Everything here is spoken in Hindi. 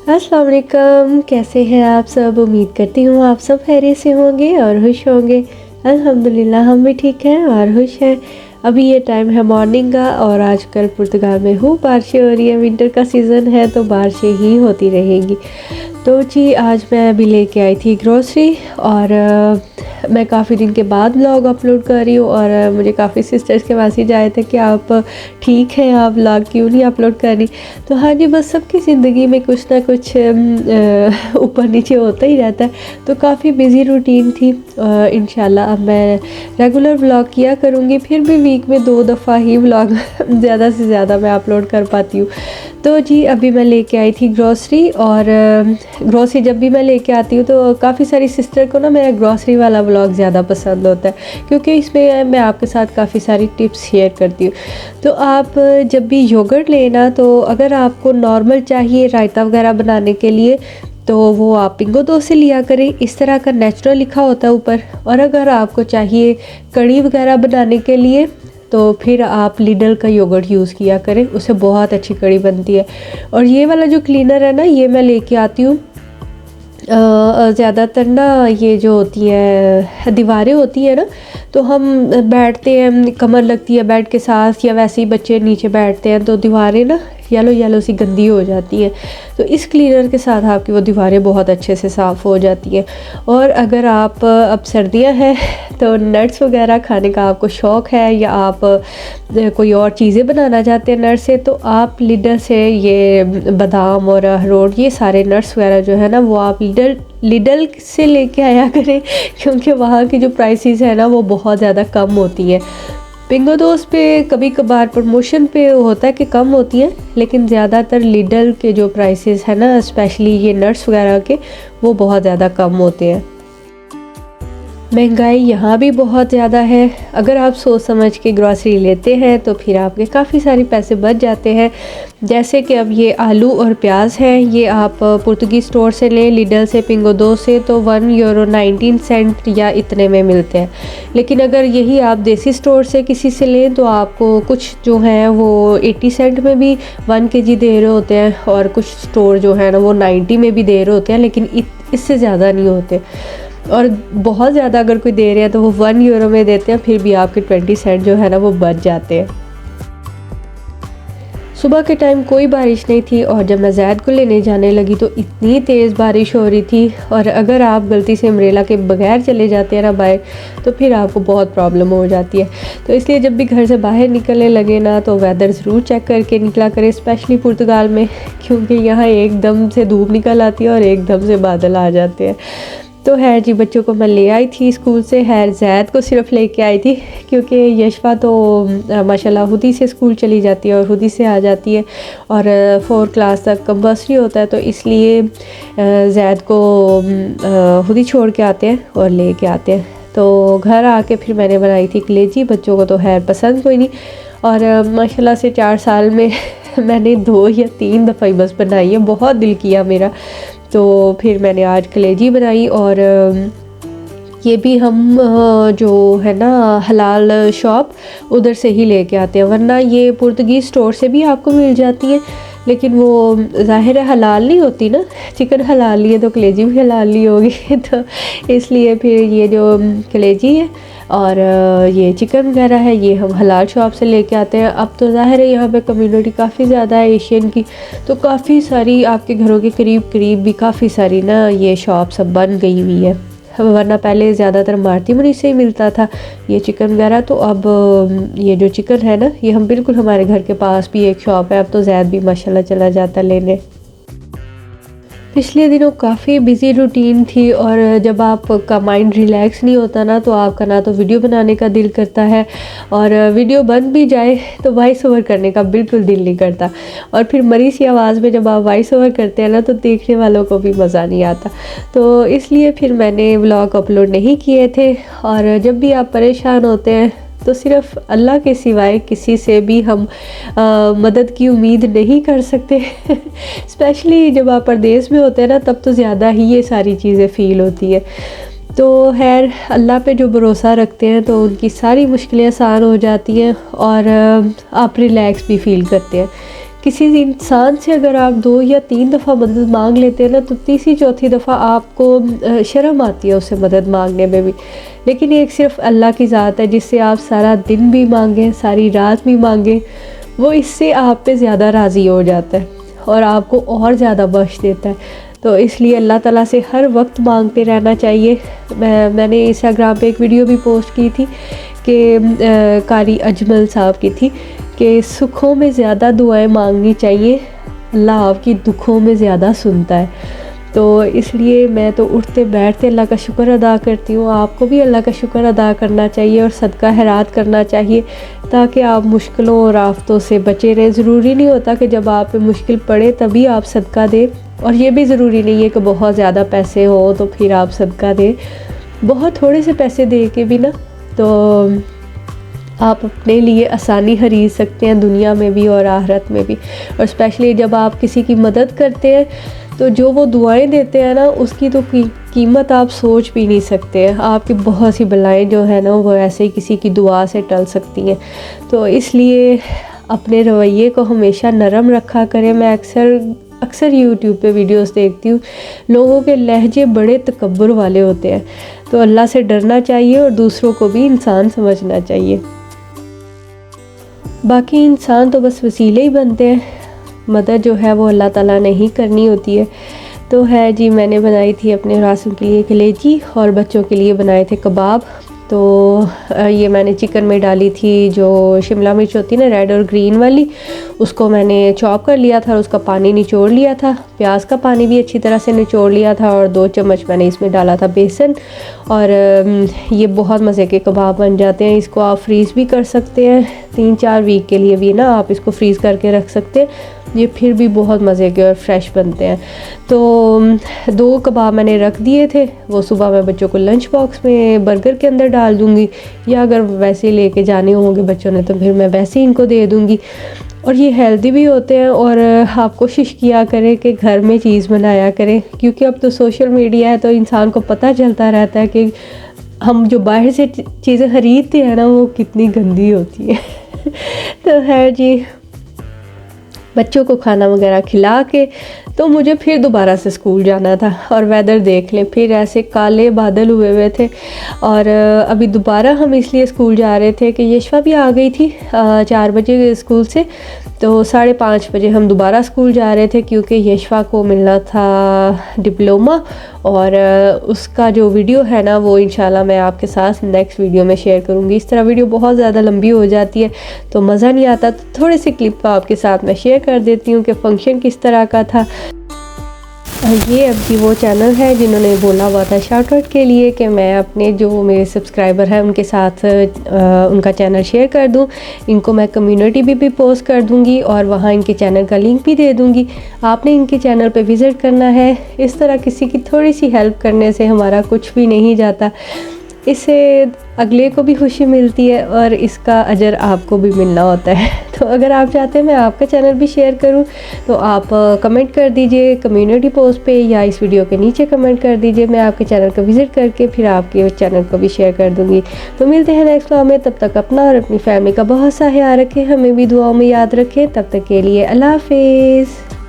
अस्सलाम वालेकुम, कैसे हैं आप सब। उम्मीद करती हूँ आप सब खैरियत से होंगे और खुश होंगे। अल्हम्दुलिल्लाह हम भी ठीक हैं और खुश हैं। अभी ये टाइम है मॉर्निंग का और आजकल पुर्तगाल में खूब बारिशें हो रही है। विंटर का सीज़न है तो बारिशें ही होती रहेंगी। तो जी आज मैं अभी लेके आई थी ग्रोसरी और मैं काफ़ी दिन के बाद व्लॉग अपलोड कर रही हूँ और मुझे काफ़ी सिस्टर्स के मैसेज आए थे कि आप ठीक हैं, आप व्लॉग क्यों नहीं अपलोड कर रही। तो हाँ जी, बस सबकी ज़िंदगी में कुछ ना कुछ ऊपर नीचे होता ही रहता है। तो काफ़ी बिज़ी रूटीन थी। इंशाल्लाह अब मैं रेगुलर व्लॉग किया करूँगी। फिर भी वीक में 2 दफ़ा ही व्लॉग ज़्यादा से ज़्यादा मैं अपलोड कर पाती हूँ। तो जी अभी मैं लेके आई थी ग्रोसरी और ग्रोसरी जब भी मैं लेके आती हूँ तो काफ़ी सारी सिस्टर को ना मेरा ग्रोसरी वाला व्लॉग ज़्यादा पसंद होता है, क्योंकि इसमें मैं आपके साथ काफ़ी सारी टिप्स शेयर करती हूँ। तो आप जब भी योगर्ट लेना, तो अगर आपको नॉर्मल चाहिए रायता वगैरह बनाने के लिए तो वो आप पिंगो 2 से लिया करें। इस तरह का नेचुरल लिखा होता है ऊपर। और अगर आपको चाहिए कड़ी वगैरह बनाने के लिए तो फिर आप लिडल का योगर्ट यूज़ किया करें, उससे बहुत अच्छी कड़ी बनती है। और ये वाला जो क्लीनर है ना, ये मैं लेके आती हूँ ज़्यादातर ना, ये जो होती है दीवारें होती है ना, तो हम बैठते हैं, कमर लगती है बेड के साथ या वैसे ही बच्चे नीचे बैठते हैं तो दीवारें ना येलो येलो सी गंदी हो जाती हैं। तो इस क्लीनर के साथ आपकी वो दीवारें बहुत अच्छे से साफ़ हो जाती हैं। और अगर आप अब सर्दियां हैं तो नट्स वगैरह खाने का आपको शौक़ है या आप कोई और चीज़ें बनाना चाहते हैं नट्स से, तो आप लिडल से ये बादाम और अखरोट, ये सारे नट्स वगैरह जो है ना, वो आप लिडल से लेके आया करें, क्योंकि वहाँ की जो प्राइसेस है ना वो बहुत ज़्यादा कम होती हैं। पिंगो 2 पे कभी कभार प्रमोशन पे होता है कि कम होती हैं, लेकिन ज़्यादातर लिडल के जो प्राइसेस है ना, स्पेशली ये नट्स वगैरह के, वो बहुत ज़्यादा कम होते हैं। महंगाई यहाँ भी बहुत ज़्यादा है। अगर आप सोच समझ के ग्रॉसरी लेते हैं तो फिर आपके काफ़ी सारे पैसे बच जाते हैं। जैसे कि अब ये आलू और प्याज हैं, ये आप पुर्तगीज़ स्टोर से लें, लिडल से, पिंगो 2 से, तो €1.19 या इतने में मिलते हैं। लेकिन अगर यही आप देसी स्टोर से किसी से लें तो आपको कुछ जो है वो 80 सेंट में भी 1 kg दे रहे होते हैं, और कुछ स्टोर जो है ना वो 90 में भी दे रहे होते हैं, लेकिन इससे ज़्यादा नहीं होते। और बहुत ज़्यादा अगर कोई दे रहे हैं तो वो €1 में देते हैं, फिर भी आपके 20 सेंट जो है ना वो बच जाते हैं। सुबह के टाइम कोई बारिश नहीं थी और जब मैं ज़ैद को लेने जाने लगी तो इतनी तेज़ बारिश हो रही थी। और अगर आप गलती से अम्ब्रेला के बगैर चले जाते हैं ना बाहर, तो फिर आपको बहुत प्रॉब्लम हो जाती है। तो इसलिए जब भी घर से बाहर निकलने लगे ना तो वेदर ज़रूर चेक करके निकला करें, स्पेशली पुर्तगाल में, क्योंकि यहाँ एकदम से धूप निकल आती है और एकदम से बादल आ जाते हैं। तो खैर जी, बच्चों को मैं ले आई थी स्कूल से। खैर ज़ैद को सिर्फ लेके आई थी, क्योंकि यशवा तो माशाल्लाह खुद ही से स्कूल चली जाती है और खुद ही से आ जाती है, और 4 क्लास तक कंपल्सरी होता है, तो इसलिए ज़ैद को खुद ही छोड़ के आते हैं और ले के आते हैं। तो घर आके फिर मैंने बनाई थी कलेजी। बच्चों को तो खैर पसंद कोई नहीं, और माशाल्लाह से 4 साल में मैंने 2 या 3 दफ़ा ही बस बनाई है, बहुत दिल किया मेरा। तो फिर मैंने आज कलेजी बनाई। और ये भी हम जो है ना हलाल शॉप, उधर से ही लेके आते हैं, वरना ये पुर्तगीज़ स्टोर से भी आपको मिल जाती है, लेकिन वो ज़ाहिर है हलाल नहीं होती ना। चिकन हलाल लिए तो कलेजी भी हलाल ली होगी तो इसलिए फिर ये जो कलेजी है और ये चिकन वगैरह है, ये हम हलाल शॉप से लेके आते हैं। अब तो ज़ाहिर है यहाँ पे कम्युनिटी काफ़ी ज़्यादा है एशियन की, तो काफ़ी सारी आपके घरों के करीब करीब भी काफ़ी सारी ना ये शॉप सब बन गई हुई है, वरना पहले ज़्यादातर मारती मुनी से ही मिलता था ये चिकन वगैरह। तो अब ये जो चिकन है ना, ये हम बिल्कुल, हमारे घर के पास भी एक शॉप है, अब तो ज़ैद भी माशाल्लाह चला जाता लेने। पिछले दिनों काफ़ी बिज़ी रूटीन थी, और जब आपका माइंड रिलैक्स नहीं होता ना, तो आपका ना तो वीडियो बनाने का दिल करता है, और वीडियो बन भी जाए तो वॉइस ओवर करने का बिल्कुल दिल नहीं करता। और फिर मरी सी आवाज़ में जब आप वॉइस ओवर करते हैं ना, तो देखने वालों को भी मज़ा नहीं आता। तो इसलिए फिर मैंने व्लॉग अपलोड नहीं किए थे। और जब भी आप परेशान होते हैं तो सिर्फ़ अल्लाह के सिवाय किसी से भी हम मदद की उम्मीद नहीं कर सकते स्पेशली जब आप परदेश में होते हैं ना, तब तो ज़्यादा ही ये सारी चीज़ें फ़ील होती है। तो खैर अल्लाह पे जो भरोसा रखते हैं तो उनकी सारी मुश्किलें आसान हो जाती हैं, और आप रिलैक्स भी फ़ील करते हैं। किसी इंसान से अगर आप 2 या 3 दफ़ा मदद मांग लेते हैं ना, तो तीसरी चौथी दफ़ा आपको शर्म आती है उससे मदद मांगने में भी। लेकिन एक सिर्फ़ अल्लाह की ज़ात है जिससे आप सारा दिन भी मांगें, सारी रात भी मांगें, वो इससे आप पे ज़्यादा राज़ी हो जाता है और आपको और ज़्यादा बख्श देता है। तो इसलिए अल्लाह ताला से हर वक्त मांगते रहना चाहिए। मैंने इंस्टाग्राम पे एक वीडियो भी पोस्ट की थी कि कारी अजमल साहब की थी कि सुखों में ज़्यादा दुआएं मांगनी चाहिए, अल्लाह आपकी दुखों में ज़्यादा सुनता है। तो इसलिए मैं तो उठते बैठते अल्लाह का शुक्र अदा करती हूँ। आपको भी अल्लाह का शुक्र अदा करना चाहिए और सदका खैरात करना चाहिए ताकि आप मुश्किलों और आफतों से बचे रहें। ज़रूरी नहीं होता कि जब आप पे मुश्किल पड़े तभी आप सदका दें, और ये भी ज़रूरी नहीं है कि बहुत ज़्यादा पैसे हो तो फिर आप सदका दें। बहुत थोड़े से पैसे दे के भी ना तो आप अपने लिए आसानी खरीद सकते हैं, दुनिया में भी और आखिरत में भी। और स्पेशली जब आप किसी की मदद करते हैं तो जो वो दुआएं देते हैं ना, उसकी तो कीमत आप सोच भी नहीं सकते हैं। आपकी बहुत सी बलाएं जो है ना वो ऐसे ही किसी की दुआ से टल सकती हैं। तो इसलिए अपने रवैये को हमेशा नरम रखा करें। मैं अक्सर यूट्यूब पे वीडियोस देखती हूँ, लोगों के लहजे बड़े तकब्बुर वाले होते हैं। तो अल्लाह से डरना चाहिए और दूसरों को भी इंसान समझना चाहिए। बाकी इंसान तो बस वसीले ही बनते हैं, मदद जो है वो अल्लाह ताला ने ही करनी होती है। तो है जी, मैंने बनाई थी अपने रासुम के लिए कलेजी और बच्चों के लिए बनाए थे कबाब। तो ये मैंने चिकन में डाली थी जो शिमला मिर्च होती है ना, रेड और ग्रीन वाली, उसको मैंने चॉप कर लिया था और उसका पानी निचोड़ लिया था। प्याज का पानी भी अच्छी तरह से निचोड़ लिया था और 2 चम्मच मैंने इसमें डाला था बेसन। और ये बहुत मज़े के कबाब बन जाते हैं। इसको आप फ्रीज़ भी कर सकते हैं, 3-4 वीक के लिए भी ना आप इसको फ्रीज़ करके रख सकते हैं। ये फिर भी बहुत मज़े के और फ्रेश बनते हैं। तो 2 कबाब मैंने रख दिए थे, वो सुबह मैं बच्चों को लंच बॉक्स में बर्गर के अंदर डाल दूँगी, या अगर वैसे ही लेके जाने होंगे बच्चों ने तो फिर मैं वैसे ही इनको दे दूँगी। और ये हेल्दी भी होते हैं। और आप कोशिश किया करें कि घर में चीज़ बनाया करें, क्योंकि अब तो सोशल मीडिया है तो इंसान को पता चलता रहता है कि हम जो बाहर से चीज़ें ख़रीदते हैं ना वो कितनी गंदी होती है। तो है जी, बच्चों को खाना वगैरह खिला के तो मुझे फिर दोबारा से स्कूल जाना था। और वेदर देख लें, फिर ऐसे काले बादल हुए हुए थे। और अभी दोबारा हम इसलिए स्कूल जा रहे थे कि यशवा भी आ गई थी 4 बजे स्कूल से, तो 5:30 बजे हम दोबारा स्कूल जा रहे थे क्योंकि यशवा को मिलना था डिप्लोमा। और उसका जो वीडियो है ना वो इंशाल्लाह मैं आपके साथ नेक्स्ट वीडियो में शेयर करूँगी। इस तरह वीडियो बहुत ज़्यादा लंबी हो जाती है तो मज़ा नहीं आता, तो थोड़े से क्लिप आपके साथ मैं शेयर कर देती हूँ कि फ़ंक्शन किस तरह का था। ये अभी वो चैनल है जिन्होंने बोला हुआ था शाउट आउट के लिए कि मैं अपने जो मेरे सब्सक्राइबर हैं उनके साथ उनका चैनल शेयर कर दूं। इनको मैं कम्युनिटी भी पोस्ट कर दूंगी और वहाँ इनके चैनल का लिंक भी दे दूंगी। आपने इनके चैनल पे विज़िट करना है। इस तरह किसी की थोड़ी सी हेल्प करने से हमारा कुछ भी नहीं जाता, इससे अगले को भी खुशी मिलती है और इसका अजर आपको भी मिलना होता है। तो अगर आप चाहते हैं मैं आपका चैनल भी शेयर करूं तो आप कमेंट कर दीजिए कम्युनिटी पोस्ट पे या इस वीडियो के नीचे कमेंट कर दीजिए। मैं आपके चैनल को विज़िट करके फिर आपके चैनल को भी शेयर कर दूंगी। तो मिलते हैं नेक्स्ट व्लॉग में, तब तक अपना और अपनी फैमिली का बहुत सा ख्याल रखें, हमें भी दुआओं में याद रखें। तब तक के लिए अल्लाह हाफिज़।